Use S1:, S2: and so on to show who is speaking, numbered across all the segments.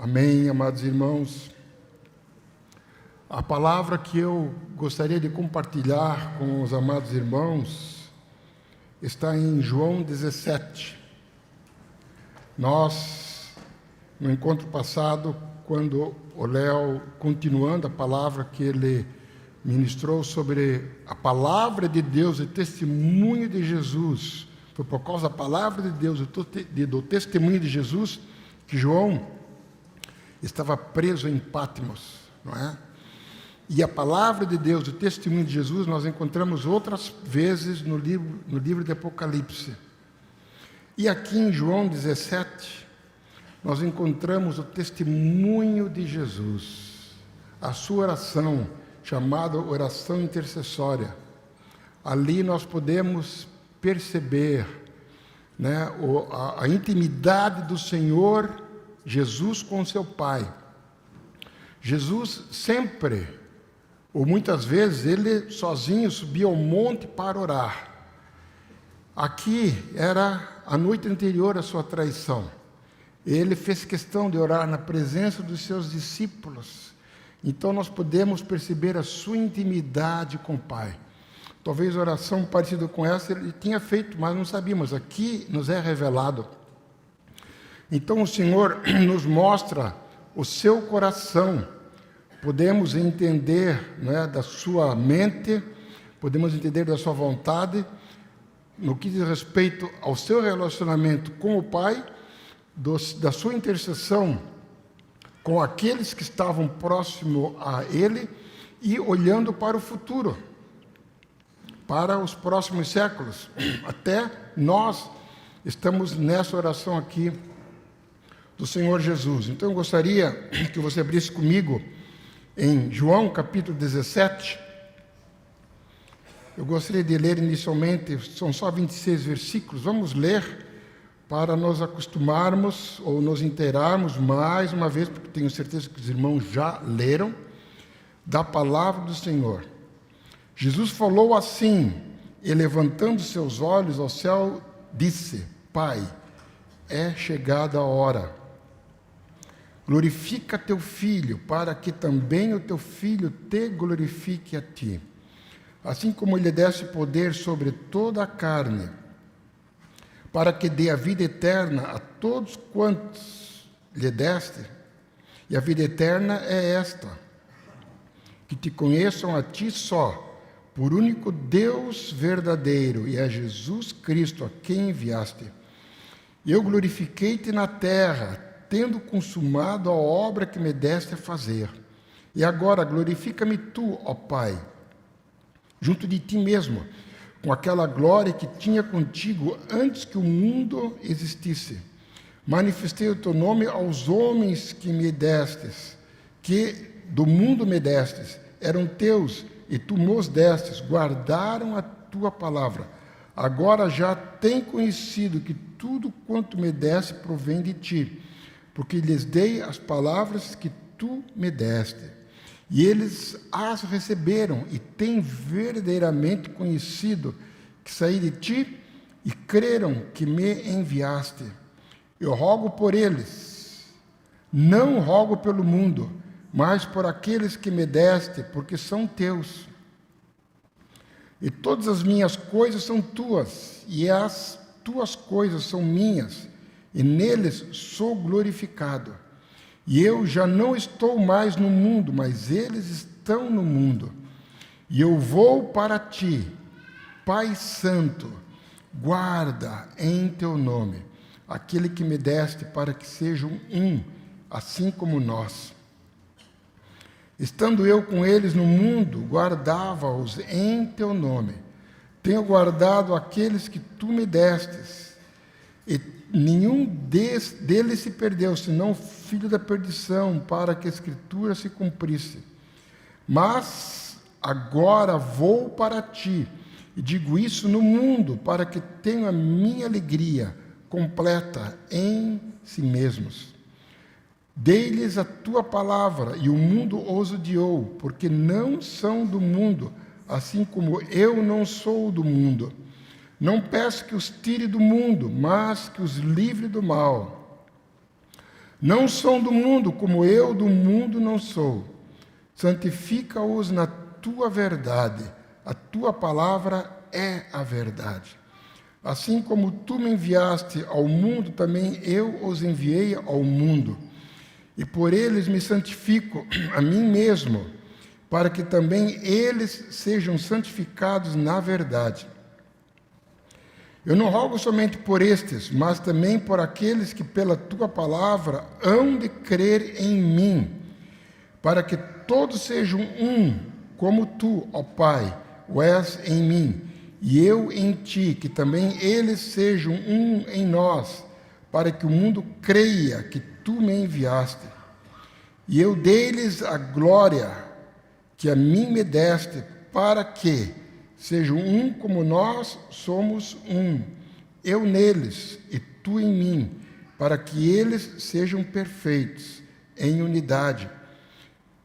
S1: Amém, amados irmãos. A palavra que eu gostaria de compartilhar com os amados irmãos está em João 17. Nós, no encontro passado, quando o Léo, continuando a palavra que ele ministrou sobre a palavra de Deus e testemunho de Jesus, foi por causa da palavra de Deus e do testemunho de Jesus que João estava preso em Patmos, não é? E a palavra de Deus, o testemunho de Jesus, nós encontramos outras vezes no livro de Apocalipse. E aqui em João 17, nós encontramos o testemunho de Jesus, a sua oração, chamada oração intercessória. Ali nós podemos perceber, né, a intimidade do Senhor Jesus com seu Pai. Jesus sempre, ou muitas vezes, ele sozinho subia ao monte para orar. Aqui era a noite anterior à sua traição. Ele fez questão de orar na presença dos seus discípulos. Então nós podemos perceber a sua intimidade com o Pai. Talvez oração parecida com essa ele tinha feito, mas não sabíamos. Aqui nos é revelado. Então o Senhor nos mostra o seu coração. Podemos entender, né, da sua mente, podemos entender da sua vontade, no que diz respeito ao seu relacionamento com o Pai, da sua intercessão com aqueles que estavam próximos a Ele e olhando para o futuro, para os próximos séculos. Até nós estamos nessa oração aqui do Senhor Jesus. Então eu gostaria que você abrisse comigo em João capítulo 17. Eu gostaria de ler inicialmente, são só 26 versículos, vamos ler para nos acostumarmos ou nos inteirarmos mais uma vez, porque tenho certeza que os irmãos já leram, da palavra do Senhor. Jesus falou assim, e levantando seus olhos ao céu, disse: Pai, é chegada a hora. Glorifica teu Filho, para que também o teu Filho te glorifique a ti. Assim como lhe deste poder sobre toda a carne, para que dê a vida eterna a todos quantos lhe deste. E a vida eterna é esta, que te conheçam a ti só, por único Deus verdadeiro, e a Jesus Cristo a quem enviaste. Eu glorifiquei-te na terra, tendo consumado a obra que me deste a fazer. E agora glorifica-me tu, ó Pai, junto de ti mesmo, com aquela glória que tinha contigo antes que o mundo existisse. Manifestei o teu nome aos homens que me destes, que do mundo me destes, eram teus, e tu mos destes, guardaram a tua palavra. Agora já têm conhecido que tudo quanto me deste provém de ti, porque lhes dei as palavras que tu me deste, e eles as receberam, e têm verdadeiramente conhecido que saí de ti, e creram que me enviaste. Eu rogo por eles, não rogo pelo mundo, mas por aqueles que me deste, porque são teus. E todas as minhas coisas são tuas, e as tuas coisas são minhas, e neles sou glorificado. E eu já não estou mais no mundo, mas eles estão no mundo. E eu vou para ti, Pai Santo, guarda em teu nome aquele que me deste, para que sejam um, assim como nós. Estando eu com eles no mundo, guardava-os em teu nome. Tenho guardado aqueles que tu me destes, e nenhum deles se perdeu, senão o filho da perdição, para que a Escritura se cumprisse. Mas agora vou para ti, e digo isso no mundo, para que tenham a minha alegria completa em si mesmos. Dei-lhes a tua palavra, e o mundo os odiou, porque não são do mundo, assim como eu não sou do mundo. Não peço que os tire do mundo, mas que os livre do mal. Não são do mundo, como eu do mundo não sou. Santifica-os na tua verdade. A tua palavra é a verdade. Assim como tu me enviaste ao mundo, também eu os enviei ao mundo. E por eles me santifico a mim mesmo, para que também eles sejam santificados na verdade. Eu não rogo somente por estes, mas também por aqueles que pela tua palavra hão de crer em mim, para que todos sejam um, como tu, ó Pai, o és em mim, e eu em ti, que também eles sejam um em nós, para que o mundo creia que tu me enviaste. E eu dei-lhes a glória que a mim me deste, para que sejam um como nós somos um, eu neles e tu em mim, para que eles sejam perfeitos em unidade,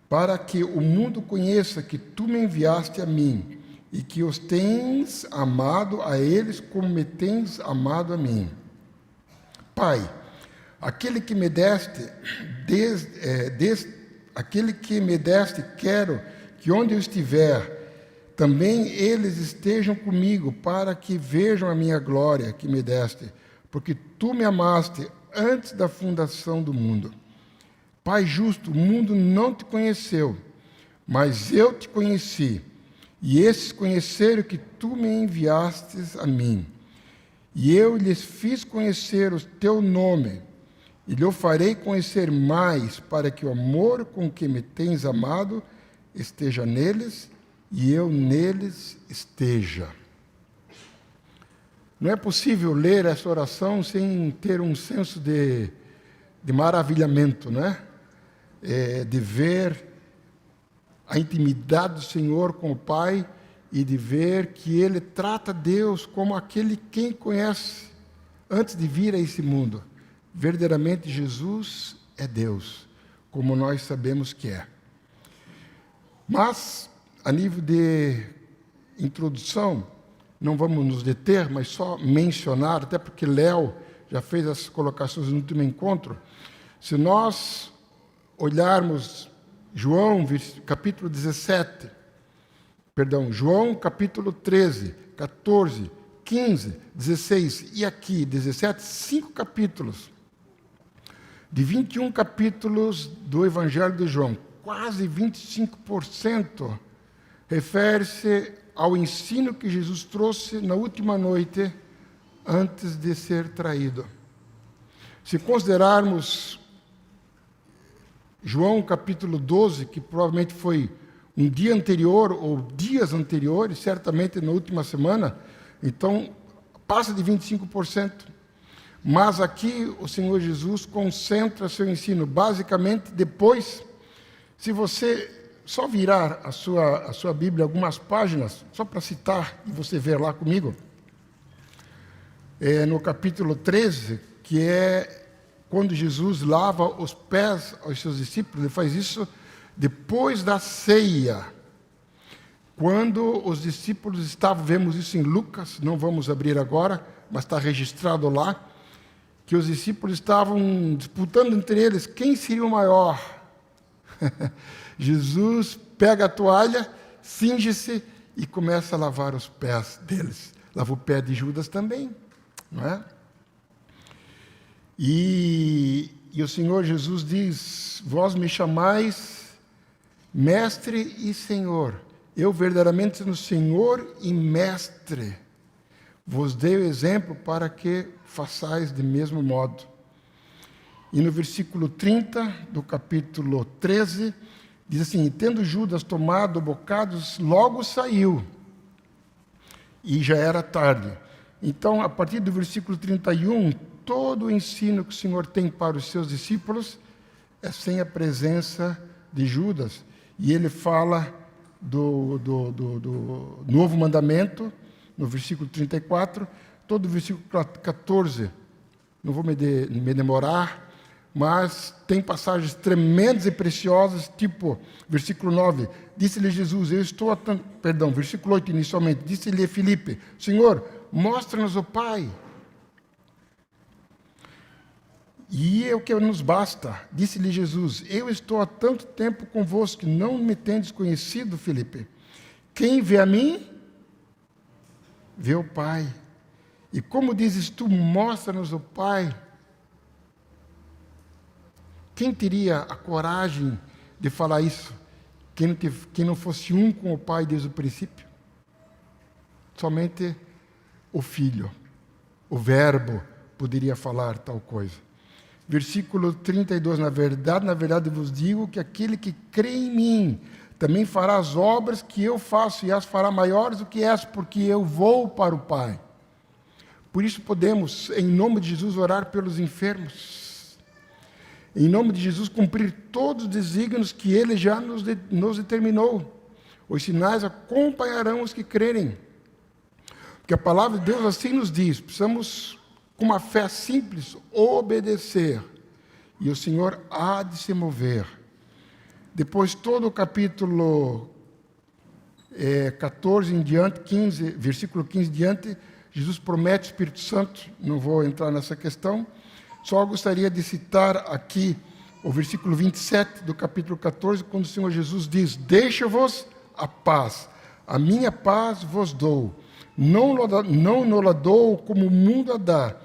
S1: para que o mundo conheça que tu me enviaste a mim e que os tens amado a eles como me tens amado a mim. Pai, aquele que me deste, quero que onde eu estiver, também eles estejam comigo, para que vejam a minha glória que me deste, porque tu me amaste antes da fundação do mundo. Pai justo, o mundo não te conheceu, mas eu te conheci, e esses conheceram que tu me enviastes a mim. E eu lhes fiz conhecer o teu nome, e lhe farei conhecer mais, para que o amor com que me tens amado esteja neles, e eu neles esteja. Não é possível ler essa oração sem ter um senso de maravilhamento, né? De ver a intimidade do Senhor com o Pai e de ver que Ele trata Deus como aquele quem conhece antes de vir a esse mundo. Verdadeiramente Jesus é Deus, como nós sabemos que é. Mas, a nível de introdução, não vamos nos deter, mas só mencionar, até porque Léo já fez as colocações no último encontro. Se nós olharmos João capítulo 13, 14, 15, 16 e aqui 17, 5 capítulos, de 21 capítulos do Evangelho de João, quase 25% refere-se ao ensino que Jesus trouxe na última noite antes de ser traído. Se considerarmos João capítulo 12, que provavelmente foi um dia anterior ou dias anteriores, certamente na última semana, então passa de 25%. Mas aqui o Senhor Jesus concentra seu ensino basicamente depois. Se você só virar a sua Bíblia algumas páginas, só para citar e você ver lá comigo, no capítulo 13, que é quando Jesus lava os pés aos seus discípulos. Ele faz isso depois da ceia. Quando os discípulos estavam, vemos isso em Lucas, não vamos abrir agora, mas está registrado lá, que os discípulos estavam disputando entre eles quem seria o maior. Jesus pega a toalha, cinge-se e começa a lavar os pés deles. Lava o pé de Judas também, não é? E o Senhor Jesus diz: vós me chamais mestre e Senhor. Eu verdadeiramente sendo Senhor e mestre, vos dei o exemplo para que façais de mesmo modo. E no versículo 30 do capítulo 13, diz assim: tendo Judas tomado bocados, logo saiu, e já era tarde. Então, a partir do versículo 31, todo o ensino que o Senhor tem para os seus discípulos é sem a presença de Judas. E ele fala do novo mandamento, no versículo 34, todo o versículo 14, não vou me demorar, mas tem passagens tremendas e preciosas, tipo, versículo 9, disse-lhe Jesus, versículo 8 inicialmente, disse-lhe Filipe, Senhor, mostra-nos o Pai. E é o que nos basta. Disse-lhe Jesus: eu estou há tanto tempo convosco que não me tendes conhecido, Filipe. Quem vê a mim, vê o Pai. E como dizes tu, mostra-nos o Pai. Quem teria a coragem de falar isso? Quem não fosse um com o Pai desde o princípio? Somente o Filho, o Verbo, poderia falar tal coisa. Versículo 32, na verdade vos digo que aquele que crê em mim também fará as obras que eu faço, e as fará maiores do que essas, porque eu vou para o Pai. Por isso podemos, em nome de Jesus, orar pelos enfermos. Em nome de Jesus, cumprir todos os desígnios que Ele já nos determinou. Os sinais acompanharão os que crerem. Porque a palavra de Deus assim nos diz, precisamos, com uma fé simples, obedecer. E o Senhor há de se mover. Depois, todo o capítulo 14 em diante, 15, versículo 15 em diante, Jesus promete o Espírito Santo, não vou entrar nessa questão, só gostaria de citar aqui o versículo 27 do capítulo 14, quando o Senhor Jesus diz: deixa-vos a paz, a minha paz vos dou, não nola dou como o mundo a dá,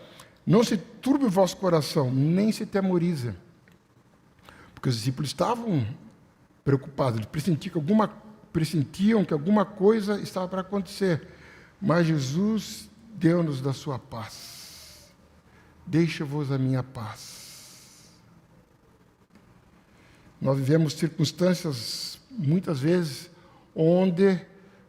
S1: não se turbe o vosso coração, nem se temorize. Porque os discípulos estavam preocupados, eles pressentiam que alguma coisa estava para acontecer, mas Jesus deu-nos da sua paz. Deixa-vos a minha paz. Nós vivemos circunstâncias, muitas vezes, onde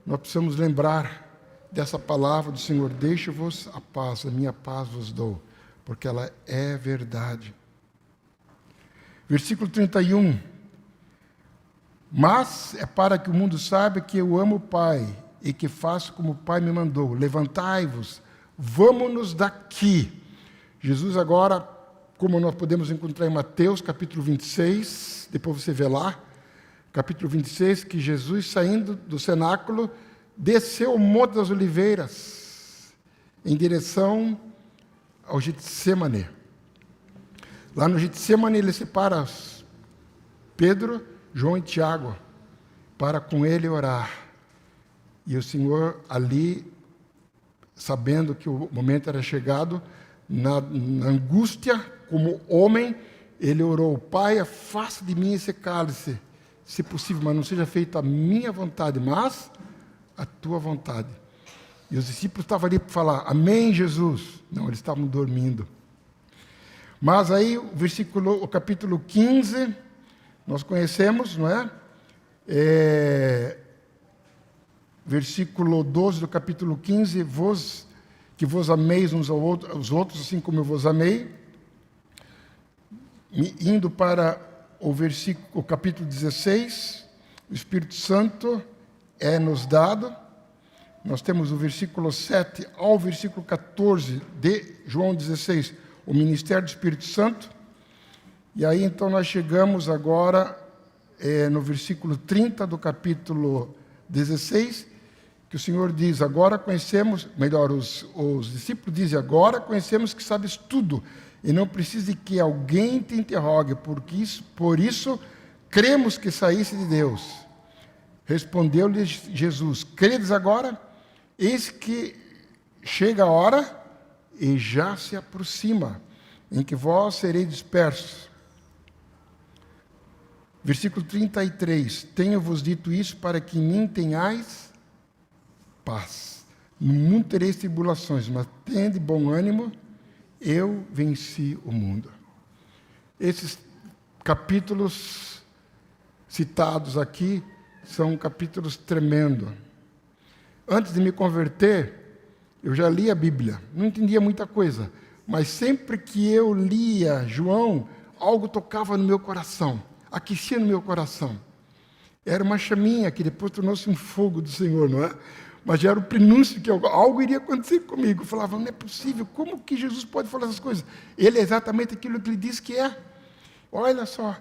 S1: nós precisamos lembrar dessa palavra do Senhor: deixa-vos a paz, a minha paz vos dou, porque ela é verdade. Versículo 31. Mas é para que o mundo saiba que eu amo o Pai e que faço como o Pai me mandou. Levantai-vos, vamos-nos daqui. Jesus agora, como nós podemos encontrar em Mateus capítulo 26, depois você vê lá, capítulo 26, que Jesus, saindo do cenáculo, desceu o Monte das Oliveiras, em direção ao Getsemane. Lá no Getsemane ele separa Pedro, João e Tiago, para com ele orar. E o Senhor ali, sabendo que o momento era chegado, na angústia, como homem, ele orou: Pai, afasta de mim esse cálice, se possível, mas não seja feita a minha vontade, mas a tua vontade. E os discípulos estavam ali para falar: amém, Jesus. Não, eles estavam dormindo. Mas aí o capítulo 15, nós conhecemos, não é? Versículo 12 do capítulo 15, que vos ameis uns aos outros, assim como eu vos amei. Indo para o capítulo 16, o Espírito Santo é nos dado. Nós temos o versículo 7 ao versículo 14 de João 16, o ministério do Espírito Santo. E aí então nós chegamos agora no versículo 30 do capítulo 16, que o Senhor diz: agora conhecemos, melhor, os discípulos dizem: agora conhecemos que sabes tudo, e não precisa que alguém te interrogue, por isso cremos que saísse de Deus. Respondeu-lhe Jesus: credes agora? Eis que chega a hora, e já se aproxima, em que vós sereis dispersos. Versículo 33, tenho-vos dito isso para que em mim tenhais paz. No mundo tereis tribulações, mas tende bom ânimo, eu venci o mundo. Esses capítulos citados aqui são capítulos tremendos. Antes de me converter, eu já lia a Bíblia, não entendia muita coisa, mas sempre que eu lia João, algo tocava no meu coração, aquecia no meu coração. Era uma chaminha que depois tornou-se um fogo do Senhor, não é? Mas já era o prenúncio que algo iria acontecer comigo. Eu falava: não é possível, como que Jesus pode falar essas coisas? Ele é exatamente aquilo que ele diz que é. Olha só.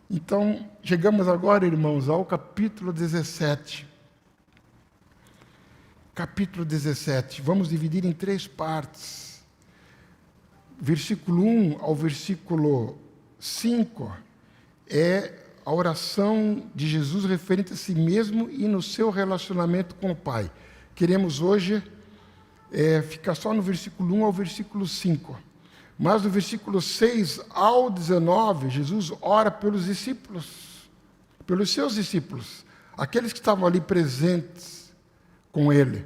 S1: Então, chegamos agora, irmãos, ao capítulo 17. Capítulo 17. Vamos dividir em 3 partes. versículo 1 ao versículo 5 é a oração de Jesus referente a si mesmo e no seu relacionamento com o Pai. Queremos hoje ficar só no versículo 1 ao versículo 5. Mas do versículo 6 ao 19, Jesus ora pelos discípulos, pelos seus discípulos, aqueles que estavam ali presentes com ele.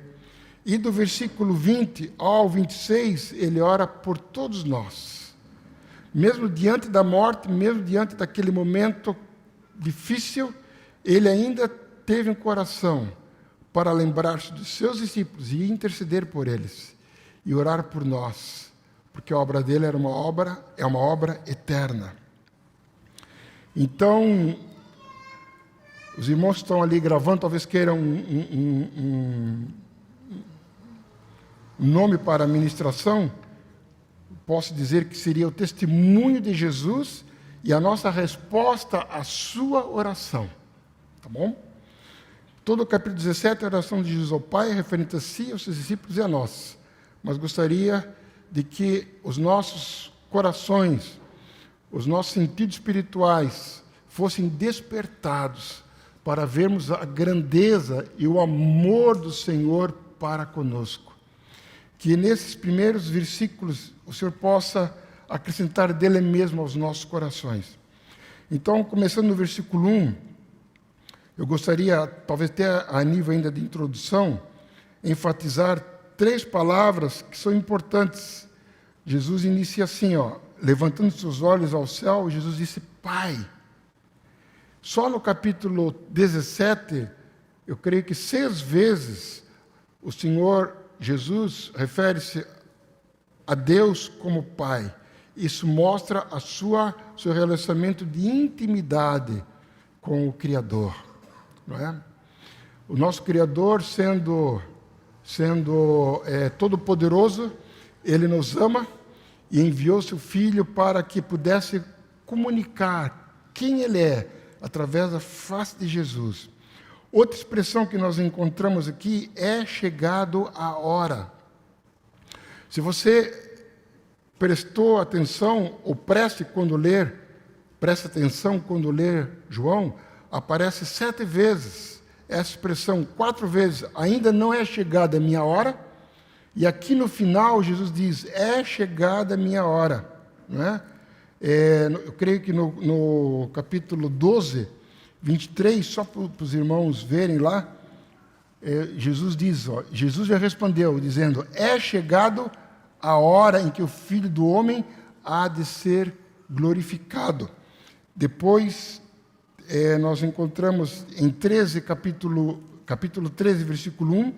S1: E do versículo 20 ao 26, ele ora por todos nós. Mesmo diante da morte, mesmo diante daquele momento difícil, ele ainda teve um coração para lembrar-se dos seus discípulos e interceder por eles e orar por nós, porque a obra dele é uma obra eterna. Então, os irmãos que estão ali gravando talvez queiram um nome para a ministração. Posso dizer que seria o testemunho de Jesus e a nossa resposta à sua oração. Tá bom? Todo o capítulo 17 é a oração de Jesus ao Pai, referente a si, aos seus discípulos e a nós. Mas gostaria de que os nossos corações, os nossos sentidos espirituais fossem despertados para vermos a grandeza e o amor do Senhor para conosco. Que nesses primeiros versículos o Senhor possa acrescentar dele mesmo aos nossos corações. Então, começando no versículo 1, eu gostaria, talvez até a nível ainda de introdução, enfatizar 3 palavras que são importantes. Jesus inicia assim, levantando seus olhos ao céu, Jesus disse, Pai. Só no capítulo 17, eu creio que 6 vezes o Senhor Jesus refere-se a Deus como Pai. Isso mostra seu relacionamento de intimidade com o Criador. Não é? O nosso Criador, sendo todo-poderoso, Ele nos ama e enviou seu Filho para que pudesse comunicar quem Ele é através da face de Jesus. Outra expressão que nós encontramos aqui é chegado a hora. Se você prestou atenção, ou preste atenção quando ler João, aparece 7 vezes essa expressão, 4 vezes, ainda não é chegada a minha hora, e aqui no final Jesus diz, é chegada a minha hora. Não é? Eu creio que no capítulo 12, 23, só para os irmãos verem lá, Jesus diz, Jesus já respondeu, dizendo, é chegado a hora em que o Filho do Homem há de ser glorificado. Depois, nós encontramos em capítulo 13, versículo 1,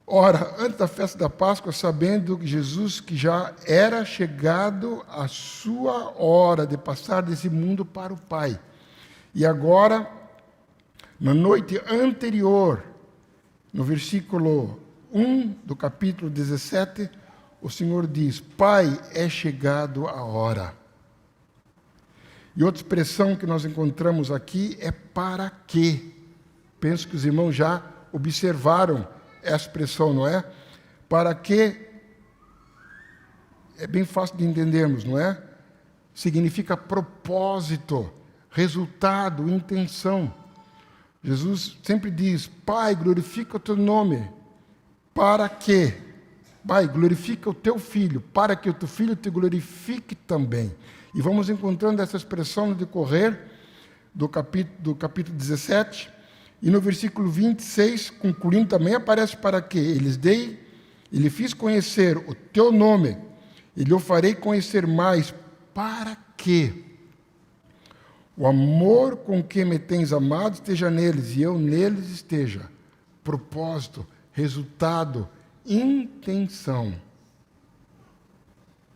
S1: ora, antes da festa da Páscoa, sabendo que Jesus, que já era chegado a sua hora de passar desse mundo para o Pai. E agora, na noite anterior, no versículo 1 do capítulo 17, o Senhor diz, Pai, é chegado a hora. E outra expressão que nós encontramos aqui é para quê? Penso que os irmãos já observaram essa expressão, não é? Para quê? É bem fácil de entendermos, não é? Significa propósito, resultado, intenção. Jesus sempre diz, Pai, glorifica o teu nome. Para quê? Pai, glorifica o teu Filho, para que o teu Filho te glorifique também. E vamos encontrando essa expressão no decorrer do capítulo 17. E no versículo 26, concluindo, também aparece para quê? Ele fiz conhecer o teu nome, e lhe o farei conhecer mais. Para quê? O amor com que me tens amado esteja neles, e eu neles esteja. Propósito, resultado, intenção.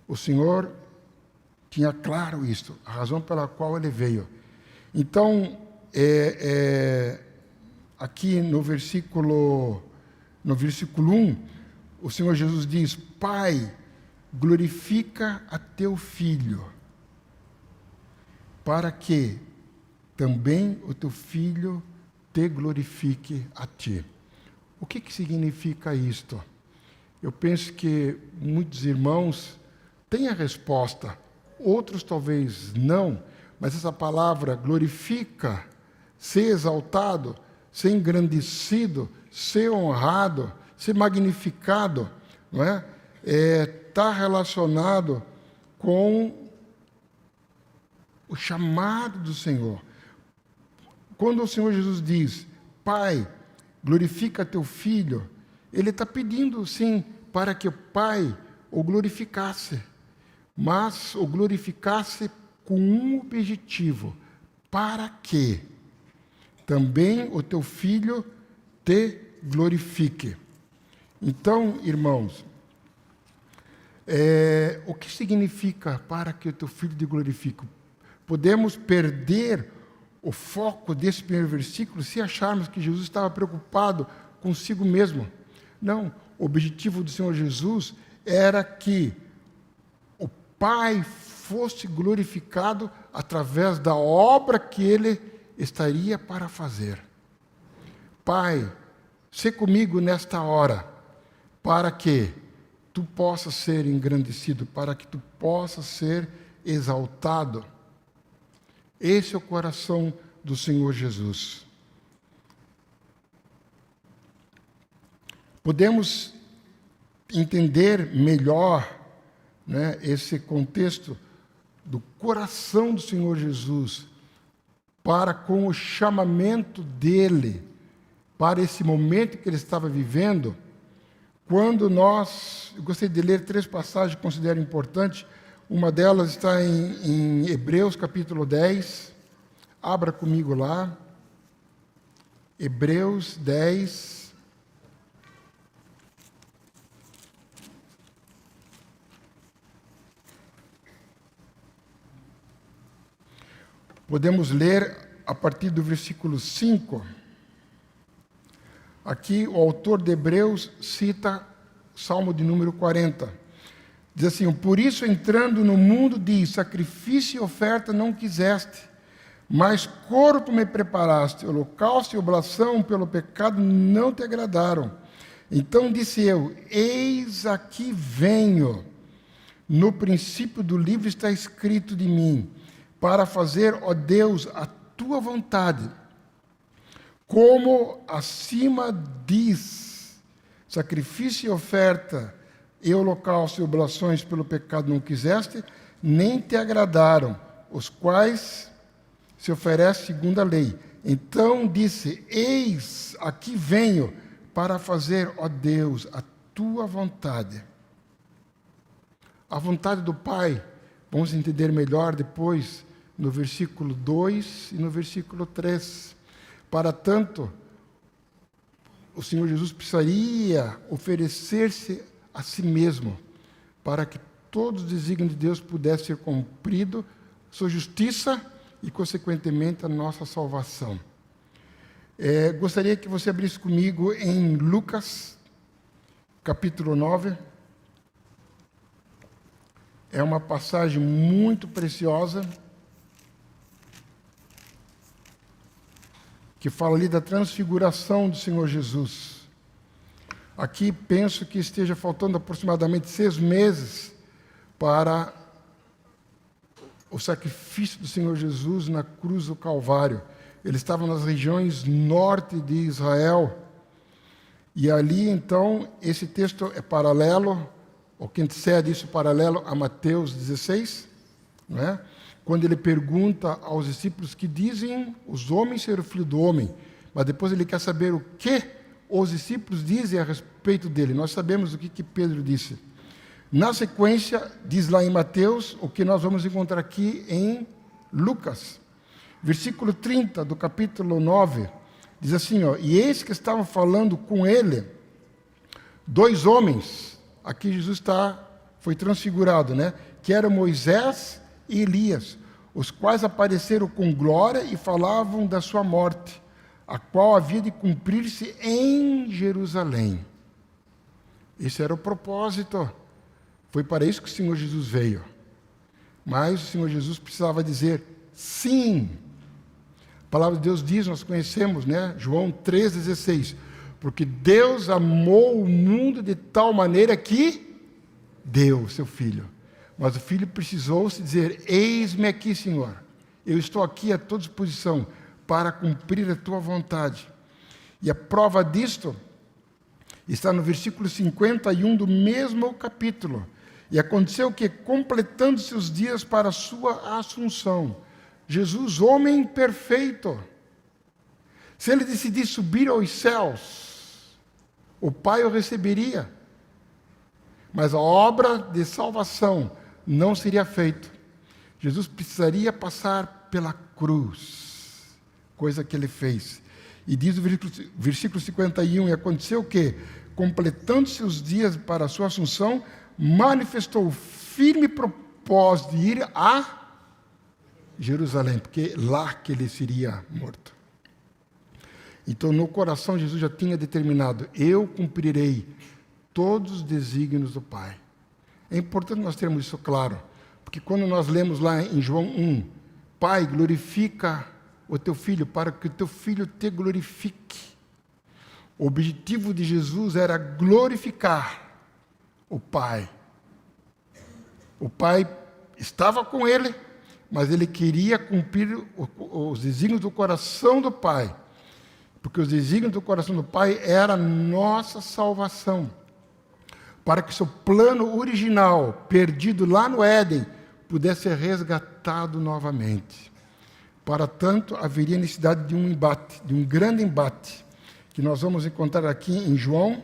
S1: O Senhor tinha claro isso, a razão pela qual ele veio. Então, aqui no versículo 1, o Senhor Jesus diz, Pai, glorifica a teu Filho, para que também o teu Filho te glorifique a ti. O que significa isto? Eu penso que muitos irmãos têm a resposta, outros talvez não, mas essa palavra glorifica, ser exaltado, ser engrandecido, ser honrado, ser magnificado, não é? Está relacionado com o chamado do Senhor. Quando o Senhor Jesus diz, Pai, glorifica teu Filho, Ele está pedindo, sim, para que o Pai o glorificasse, mas o glorificasse com um objetivo, para que também o teu Filho te glorifique. Então, irmãos, o que significa para que o teu Filho te glorifique? Podemos perder o foco desse primeiro versículo se acharmos que Jesus estava preocupado consigo mesmo. Não, o objetivo do Senhor Jesus era que o Pai fosse glorificado através da obra que Ele estaria para fazer. Pai, sê comigo nesta hora, para que tu possas ser engrandecido, para que tu possas ser exaltado. Esse é o coração do Senhor Jesus. Podemos entender melhor, né, esse contexto do coração do Senhor Jesus para com o chamamento dele, para esse momento que ele estava vivendo, quando eu gostaria de ler 3 passagens que considero importantes. Uma delas está em Hebreus, capítulo 10. Abra comigo lá. Hebreus 10. Podemos ler a partir do versículo 5. Aqui o autor de Hebreus cita Salmo de número 40. Diz assim, por isso entrando no mundo diz, sacrifício e oferta não quiseste, mas corpo me preparaste, holocausto e oblação pelo pecado não te agradaram. Então disse eu, eis aqui venho, no princípio do livro está escrito de mim, para fazer, ó Deus, a tua vontade. Como acima diz, sacrifício e oferta, e holocausto e oblações pelo pecado não quiseste, nem te agradaram, os quais se oferece segundo a lei. Então disse, eis, aqui venho, para fazer, ó Deus, a tua vontade. A vontade do Pai, vamos entender melhor depois, no versículo 2 e no versículo 3. Para tanto, o Senhor Jesus precisaria oferecer-se a si mesmo, para que todos os desígnios de Deus pudessem ser cumpridos, sua justiça e, consequentemente, a nossa salvação. Gostaria que você abrisse comigo em Lucas, capítulo 9. É uma passagem muito preciosa, que fala ali da transfiguração do Senhor Jesus. Aqui penso que esteja faltando aproximadamente 6 meses para o sacrifício do Senhor Jesus na cruz do Calvário. Ele estava nas regiões norte de Israel. E ali, então, esse texto é paralelo, ou que antecede isso, paralelo a Mateus 16, não é? Quando ele pergunta aos discípulos que dizem os homens ser o filho do homem, mas depois ele quer saber o que os discípulos dizem a respeito dele. Nós sabemos o que Pedro disse. Na sequência, diz lá em Mateus, o que nós vamos encontrar aqui em Lucas. Versículo 30 do capítulo 9, diz assim, e eis que estavam falando com ele 2 homens, aqui Jesus foi transfigurado, né? Que eram Moisés e Elias, os quais apareceram com glória e falavam da sua morte, a qual havia de cumprir-se em Jerusalém. Esse era o propósito. Foi para isso que o Senhor Jesus veio. Mas o Senhor Jesus precisava dizer sim. A palavra de Deus diz, nós conhecemos, né? João 3,16. Porque Deus amou o mundo de tal maneira que deu o seu Filho, Mas o filho precisou se dizer: eis-me aqui, Senhor. Eu estou aqui à tua disposição para cumprir a tua vontade. E a prova disto está no versículo 51 do mesmo capítulo. E aconteceu que, completando-se os dias para a sua assunção, Jesus, homem perfeito, se ele decidisse subir aos céus, o Pai o receberia. Mas a obra de salvação não seria feita. Jesus precisaria passar pela cruz, coisa que ele fez. E diz o versículo 51, e aconteceu que, completando-se os dias para a sua assunção, manifestou o firme propósito de ir a Jerusalém, porque lá que ele seria morto. Então, no coração, Jesus já tinha determinado: eu cumprirei todos os desígnios do Pai. É importante nós termos isso claro, porque quando nós lemos lá em João 1, Pai, glorifica o teu Filho, para que o teu Filho te glorifique. O objetivo de Jesus era glorificar o Pai. O Pai estava com ele, mas ele queria cumprir os desígnios do coração do Pai, porque os desígnios do coração do Pai era a nossa salvação, para que seu plano original, perdido lá no Éden, pudesse ser resgatado novamente. Para tanto, haveria necessidade de um embate, de um grande embate, que nós vamos encontrar aqui em João.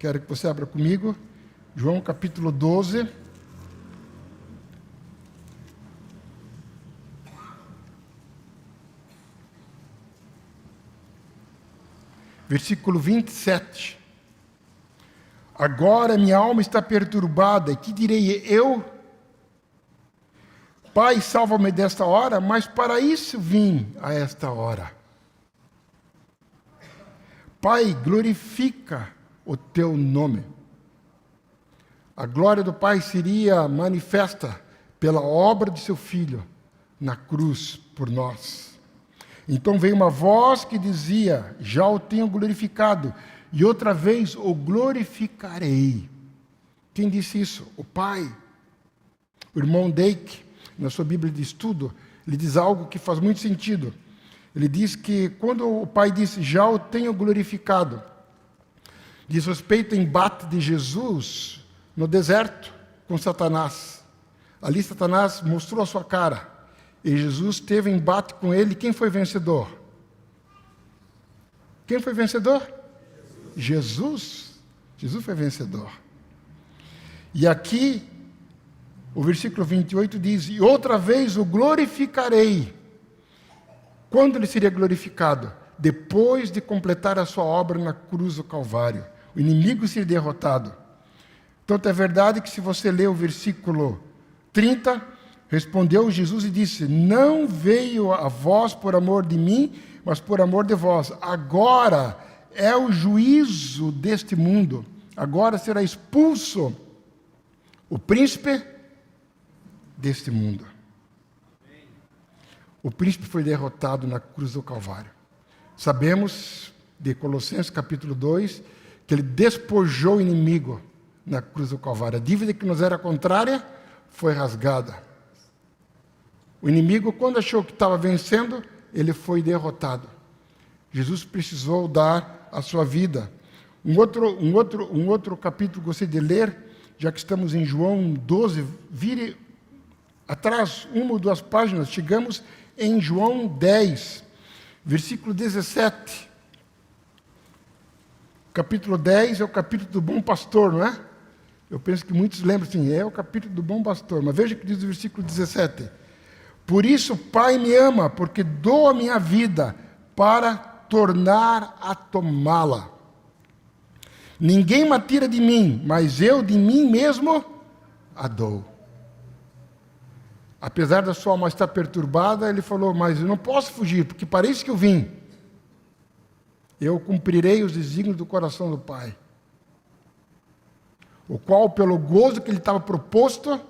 S1: Quero que você abra comigo, João capítulo 12. Versículo 27. Agora minha alma está perturbada, e que direi eu? Pai, salva-me desta hora, mas para isso vim a esta hora. Pai, glorifica o teu nome. A glória do Pai seria manifesta pela obra de seu Filho na cruz por nós. Então veio uma voz que dizia: já o tenho glorificado, e outra vez o glorificarei. Quem disse isso? O Pai. O irmão Dake, na sua Bíblia de estudo, ele diz algo que faz muito sentido. Ele diz que quando o Pai disse: já o tenho glorificado, diz respeito ao embate de Jesus no deserto com Satanás. Ali Satanás mostrou a sua cara, e Jesus teve embate com ele. Quem foi vencedor? Quem foi vencedor? Jesus. Jesus foi vencedor. E aqui, o versículo 28 diz: e outra vez o glorificarei. Quando ele seria glorificado? Depois de completar a sua obra na cruz do Calvário. O inimigo seria derrotado. Tanto é verdade que, se você ler o versículo 30, respondeu Jesus e disse: não veio a vós por amor de mim, mas por amor de vós. Agora é o juízo deste mundo. Agora será expulso o príncipe deste mundo. O príncipe foi derrotado na cruz do Calvário. Sabemos, de Colossenses capítulo 2, que ele despojou o inimigo na cruz do Calvário. A dívida que nos era contrária foi rasgada. O inimigo, quando achou que estava vencendo, ele foi derrotado. Jesus precisou dar a sua vida. Um outro capítulo que gostaria de ler, já que estamos em João 12, vire atrás uma ou duas páginas, chegamos em João 10, versículo 17. Capítulo 10 é o capítulo do bom pastor, não é? Eu penso que muitos lembram assim, é o capítulo do bom pastor. Mas veja o que diz o versículo 17. Por isso o Pai me ama, porque dou a minha vida para tornar a tomá-la. Ninguém me tira de mim, mas eu de mim mesmo a dou. Apesar da sua alma estar perturbada, ele falou: mas eu não posso fugir, porque para isso que eu vim. Eu cumprirei os desígnios do coração do Pai, o qual, pelo gozo que lhe estava proposto,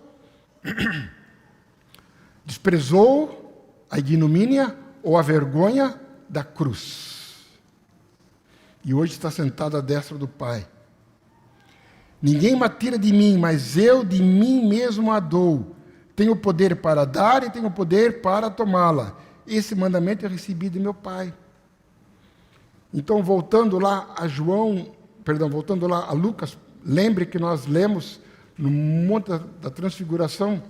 S1: desprezou a ignomínia ou a vergonha da cruz. E hoje está sentado à destra do Pai. Ninguém me tira de mim, mas eu de mim mesmo a dou. Tenho poder para dar e tenho poder para tomá-la. Esse mandamento eu recebi de meu Pai. Então, voltando lá a Lucas, lembre que nós lemos no Monte da Transfiguração,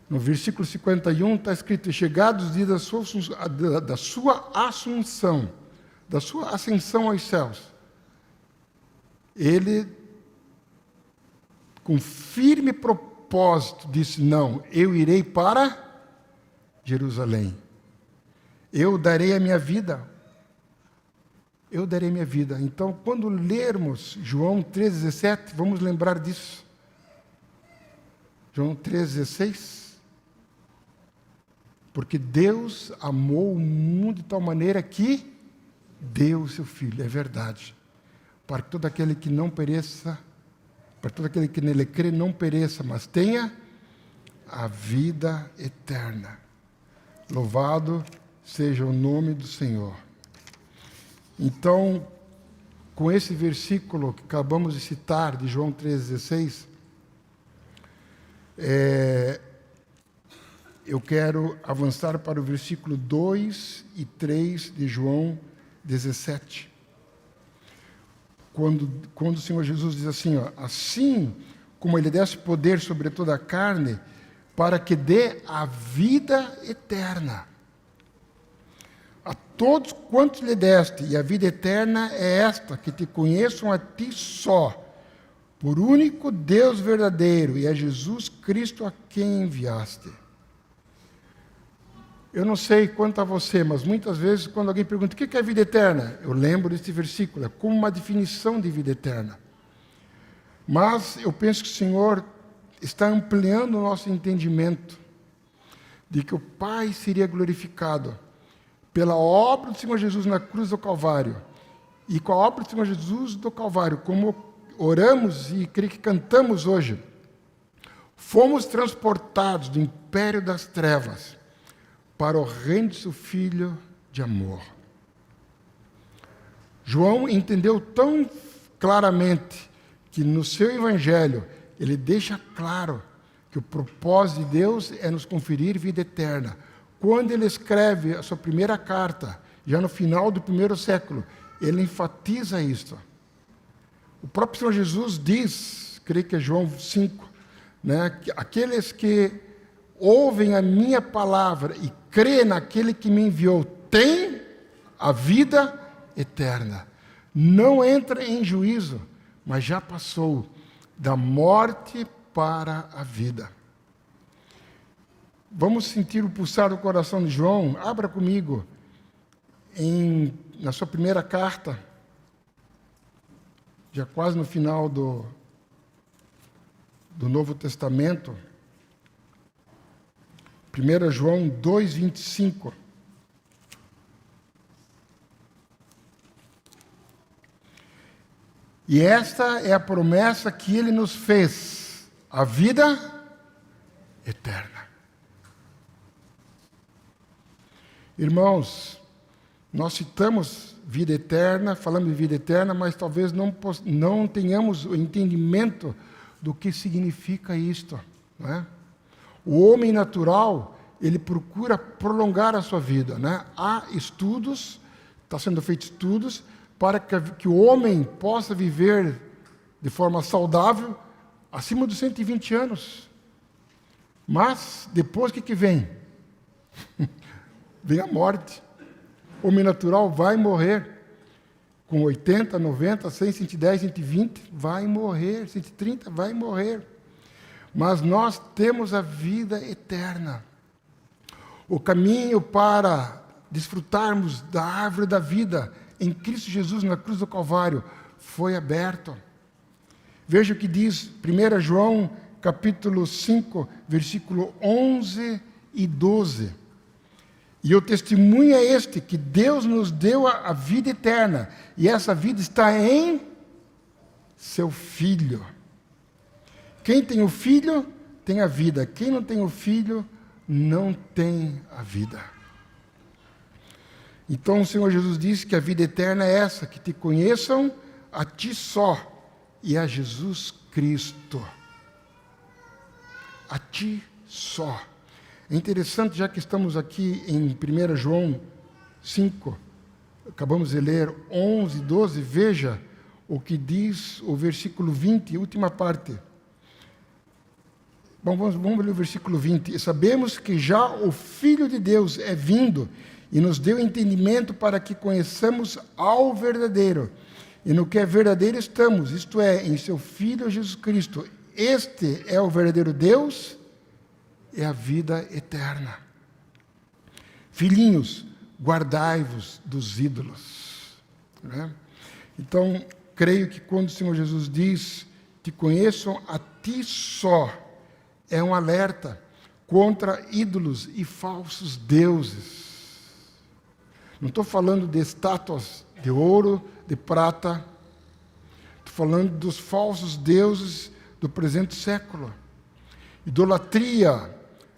S1: no versículo 51, está escrito: chegados os dias da sua assunção, da sua ascensão aos céus, ele, com firme propósito, disse: não, eu irei para Jerusalém. Eu darei a minha vida. Eu darei minha vida. Então, quando lermos João 3,17, vamos lembrar disso. João 3,16. Porque Deus amou o mundo de tal maneira que deu o seu Filho. É verdade. Para que todo aquele que não pereça, para todo aquele que nele crê não pereça, mas tenha a vida eterna. Louvado seja o nome do Senhor. Então, com esse versículo que acabamos de citar, de João 3,16, eu quero avançar para o versículo 2 e 3 de João 17. Quando o Senhor Jesus diz assim, assim como Ele desse poder sobre toda a carne, para que dê a vida eterna a todos quantos lhe deste, e a vida eterna é esta, que te conheçam a ti só, por único Deus verdadeiro, e a Jesus Cristo a quem enviaste. Eu não sei quanto a você, mas muitas vezes quando alguém pergunta o que é vida eterna, eu lembro deste versículo, é como uma definição de vida eterna. Mas eu penso que o Senhor está ampliando o nosso entendimento de que o Pai seria glorificado pela obra do Senhor Jesus na cruz do Calvário. E com a obra do Senhor Jesus do Calvário, como oramos e creio que cantamos hoje, fomos transportados do império das trevas para o reino de seu Filho de amor. João entendeu tão claramente que no seu Evangelho ele deixa claro que o propósito de Deus é nos conferir vida eterna. Quando ele escreve a sua primeira carta, já no final do primeiro século, ele enfatiza isto. O próprio Senhor Jesus diz, creio que é João 5, que aqueles que ouvem a minha palavra e crê naquele que me enviou, têm a vida eterna. Não entra em juízo, mas já passou da morte para a vida. Vamos sentir o pulsar do coração de João. Abra comigo na sua primeira carta, já quase no final do Novo Testamento. 1 João 2,25. E esta é a promessa que Ele nos fez, a vida eterna. Irmãos, nós citamos vida eterna, falamos de vida eterna, mas talvez não tenhamos o entendimento do que significa isto, não é? O homem natural, ele procura prolongar a sua vida, né? Há estudos, está sendo feitos estudos, para que o homem possa viver de forma saudável acima dos 120 anos. Mas, depois o que vem? Vem a morte. O homem natural vai morrer. Com 80, 90, 100, 110, 120, vai morrer. 130, vai morrer. Mas nós temos a vida eterna. O caminho para desfrutarmos da árvore da vida em Cristo Jesus na cruz do Calvário foi aberto. Veja o que diz 1 João, capítulo 5, versículo 11 e 12. E o testemunho é este, que Deus nos deu a vida eterna, e essa vida está em seu Filho. Quem tem o Filho, tem a vida. Quem não tem o Filho, não tem a vida. Então o Senhor Jesus disse que a vida eterna é essa, que te conheçam a ti só, e a Jesus Cristo. A ti só. É interessante, já que estamos aqui em 1 João 5, acabamos de ler 11, 12, veja o que diz o versículo 20, última parte. Bom, vamos ler o versículo 20. E sabemos que já o Filho de Deus é vindo e nos deu entendimento para que conheçamos ao verdadeiro. E no que é verdadeiro estamos, isto é, em seu Filho Jesus Cristo. Este é o verdadeiro Deus e a vida eterna. Filhinhos, guardai-vos dos ídolos. Né? Então, creio que quando o Senhor Jesus diz que conheçam a ti só, é um alerta contra ídolos e falsos deuses. Não estou falando de estátuas de ouro, de prata. Estou falando dos falsos deuses do presente século. Idolatria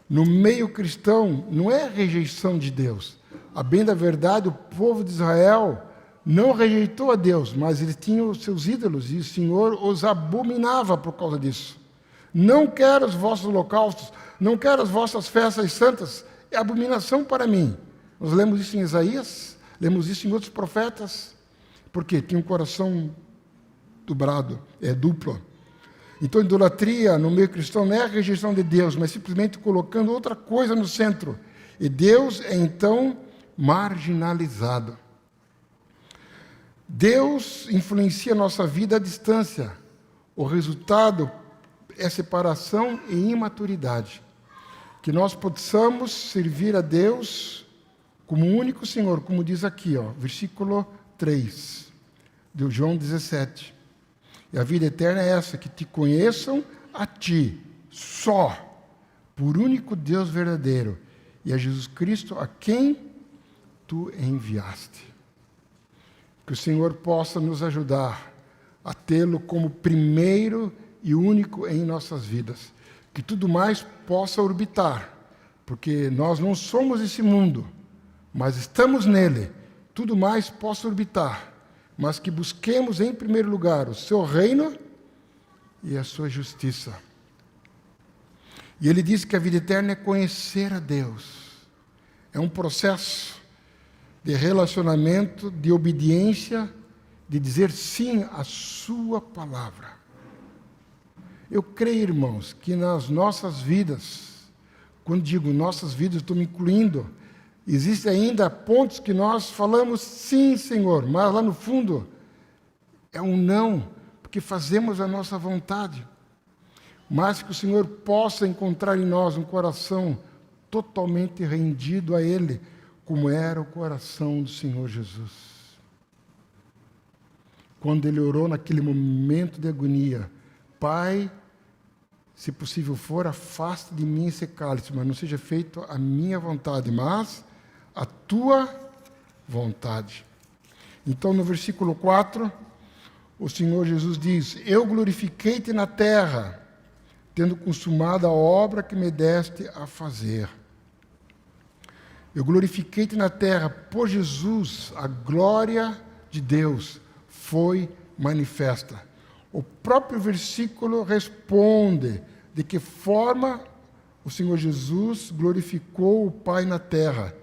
S1: no meio cristão não é rejeição de Deus. A bem da verdade, o povo de Israel não rejeitou a Deus, mas eles tinham os seus ídolos e o Senhor os abominava por causa disso. Não quero os vossos holocaustos, não quero as vossas festas santas, é abominação para mim. Nós lemos isso em Isaías, lemos isso em outros profetas, porque tinha um coração duplo. Então, idolatria no meio cristão não é a rejeição de Deus, mas simplesmente colocando outra coisa no centro. E Deus é, então, marginalizado. Deus influencia a nossa vida à distância. O resultado é separação e imaturidade. Que nós possamos servir a Deus como o único Senhor, como diz aqui, versículo 3, de João 17. E a vida eterna é essa, que te conheçam a ti, só, por único Deus verdadeiro, e a Jesus Cristo, a quem tu enviaste. Que o Senhor possa nos ajudar a tê-lo como primeiro e único em nossas vidas. Que tudo mais possa orbitar, porque nós não somos esse mundo, mas estamos nele. Tudo mais possa orbitar, mas que busquemos em primeiro lugar o seu reino e a sua justiça. E ele diz que a vida eterna é conhecer a Deus. É um processo de relacionamento, de obediência, de dizer sim à sua palavra. Eu creio, irmãos, que nas nossas vidas, quando digo nossas vidas, estou me incluindo, existem ainda pontos que nós falamos sim, Senhor, mas lá no fundo é um não, porque fazemos a nossa vontade. Mas que o Senhor possa encontrar em nós um coração totalmente rendido a Ele, como era o coração do Senhor Jesus. Quando Ele orou naquele momento de agonia, Pai, se possível for, afaste de mim esse cálice, mas não seja feito a minha vontade, mas a tua vontade. Então, no versículo 4, o Senhor Jesus diz: eu glorifiquei-te na terra, tendo consumado a obra que me deste a fazer. Eu glorifiquei-te na terra. Por Jesus, a glória de Deus foi manifesta. O próprio versículo responde de que forma o Senhor Jesus glorificou o Pai na terra,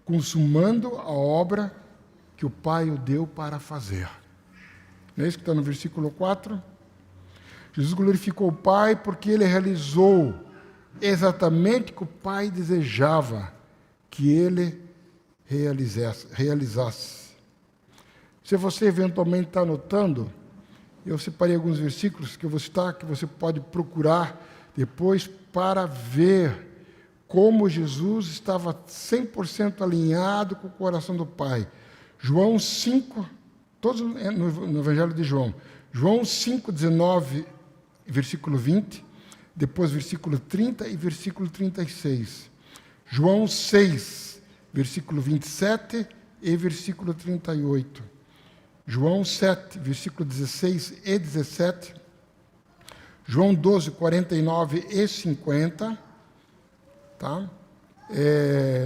S1: consumando a obra que o Pai o deu para fazer. Não é isso que está no versículo 4? Jesus glorificou o Pai porque Ele realizou exatamente o que o Pai desejava que Ele realizasse. Se você eventualmente está anotando, eu separei alguns versículos que eu vou citar, que você pode procurar depois para ver como Jesus estava 100% alinhado com o coração do Pai. João 5, todos no Evangelho de João. João 5, 19, versículo 20, depois versículo 30 e versículo 36. João 6, versículo 27 e versículo 38. João 7, versículo 16 e 17. João 12, 49 e 50. Tá?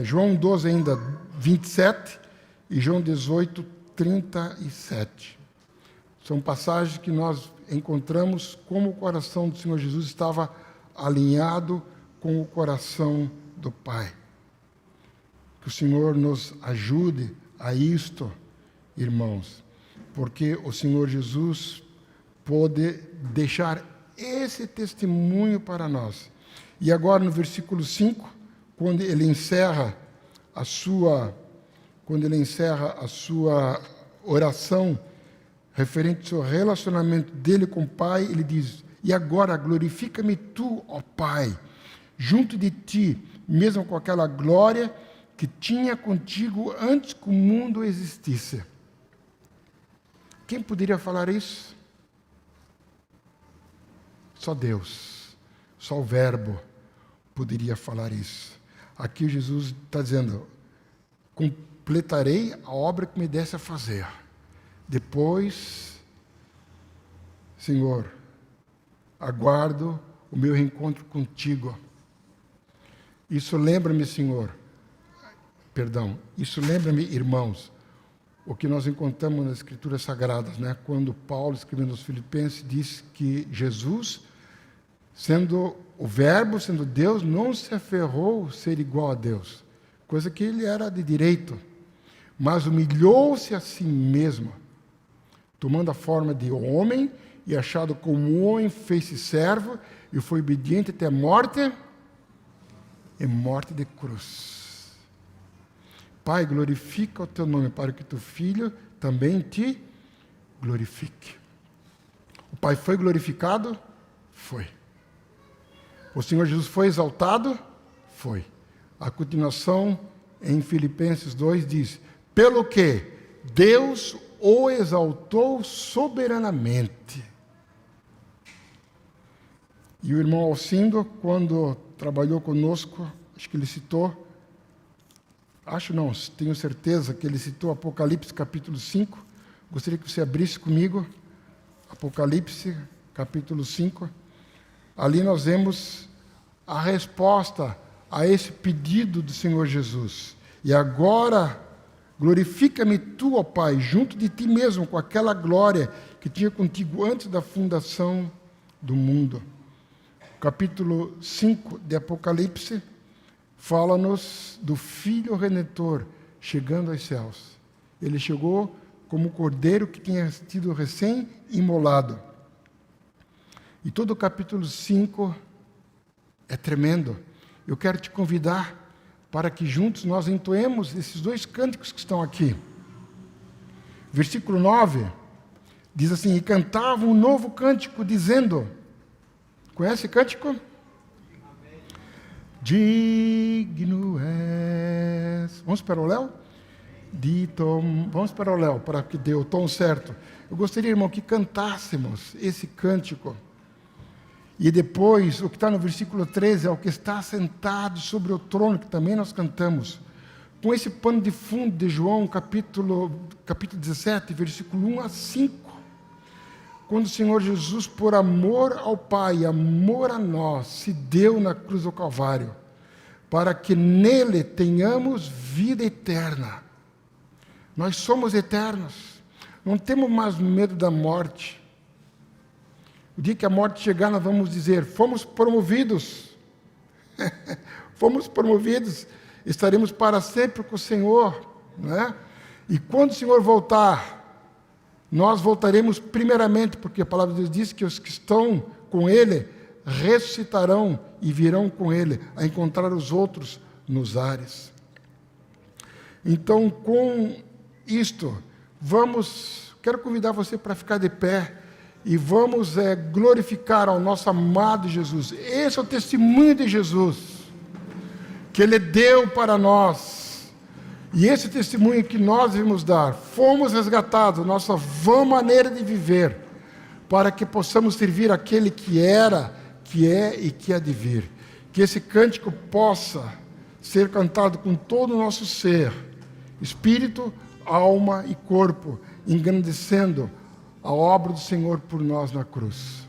S1: João 12 ainda, 27. E João 18, 37. São passagens que nós encontramos como o coração do Senhor Jesus estava alinhado com o coração do Pai. Que o Senhor nos ajude a isto, irmãos, porque o Senhor Jesus pôde deixar esse testemunho para nós. E agora no versículo 5, quando ele encerra a sua oração referente ao seu relacionamento dele com o Pai, ele diz: e agora glorifica-me tu, ó Pai, junto de ti, mesmo com aquela glória que tinha contigo antes que o mundo existisse. Quem poderia falar isso? Só Deus, só o Verbo poderia falar isso. Aqui Jesus está dizendo: completarei a obra que me desse a fazer. Depois, Senhor, aguardo o meu reencontro contigo. Isso lembra-me, irmãos, o que nós encontramos nas Escrituras Sagradas, né? Quando Paulo, escrevendo aos Filipenses, diz que Jesus, sendo o Verbo, sendo Deus, não se aferrou a ser igual a Deus, coisa que ele era de direito, mas humilhou-se a si mesmo, tomando a forma de homem, e achado como homem, fez-se servo, e foi obediente até a morte, e morte de cruz. Pai, glorifica o teu nome, para que teu Filho também te glorifique. O Pai foi glorificado? Foi. O Senhor Jesus foi exaltado? Foi. A continuação, em Filipenses 2, diz: pelo que Deus o exaltou soberanamente. E o irmão Alcindo, quando trabalhou conosco, tenho certeza que ele citou Apocalipse capítulo 5. Gostaria que você abrisse comigo Apocalipse capítulo 5. Ali nós vemos a resposta a esse pedido do Senhor Jesus. E agora, glorifica-me tu, ó Pai, junto de ti mesmo, com aquela glória que tinha contigo antes da fundação do mundo. Capítulo 5 de Apocalipse fala-nos do Filho Redentor chegando aos céus. Ele chegou como o cordeiro que tinha sido recém-imolado. E todo o capítulo 5 é tremendo. Eu quero te convidar para que juntos nós entoemos esses dois cânticos que estão aqui. Versículo 9 diz assim: e cantavam um novo cântico, dizendo... Conhece o cântico? Digno és. Vamos para o Léo? Vamos para o Léo, para que dê o tom certo. Eu gostaria, irmão, que cantássemos esse cântico. E depois, o que está no versículo 13, é o que está sentado sobre o trono, que também nós cantamos. Com esse pano de fundo de João, capítulo 17, versículo 1 a 5. Quando o Senhor Jesus, por amor ao Pai, amor a nós, se deu na cruz do Calvário, para que nele tenhamos vida eterna. Nós somos eternos, não temos mais medo da morte. O dia que a morte chegar, nós vamos dizer: fomos promovidos. Fomos promovidos, estaremos para sempre com o Senhor, né? E quando o Senhor voltar, nós voltaremos primeiramente, porque a palavra de Deus diz que os que estão com Ele ressuscitarão e virão com Ele a encontrar os outros nos ares. Então, com isto, quero convidar você para ficar de pé e vamos glorificar ao nosso amado Jesus. Esse é o testemunho de Jesus, que Ele deu para nós. E esse testemunho que nós devemos dar: fomos resgatados, nossa vã maneira de viver, para que possamos servir aquele que era, que é e que há de vir. Que esse cântico possa ser cantado com todo o nosso ser, espírito, alma e corpo, engrandecendo a obra do Senhor por nós na cruz.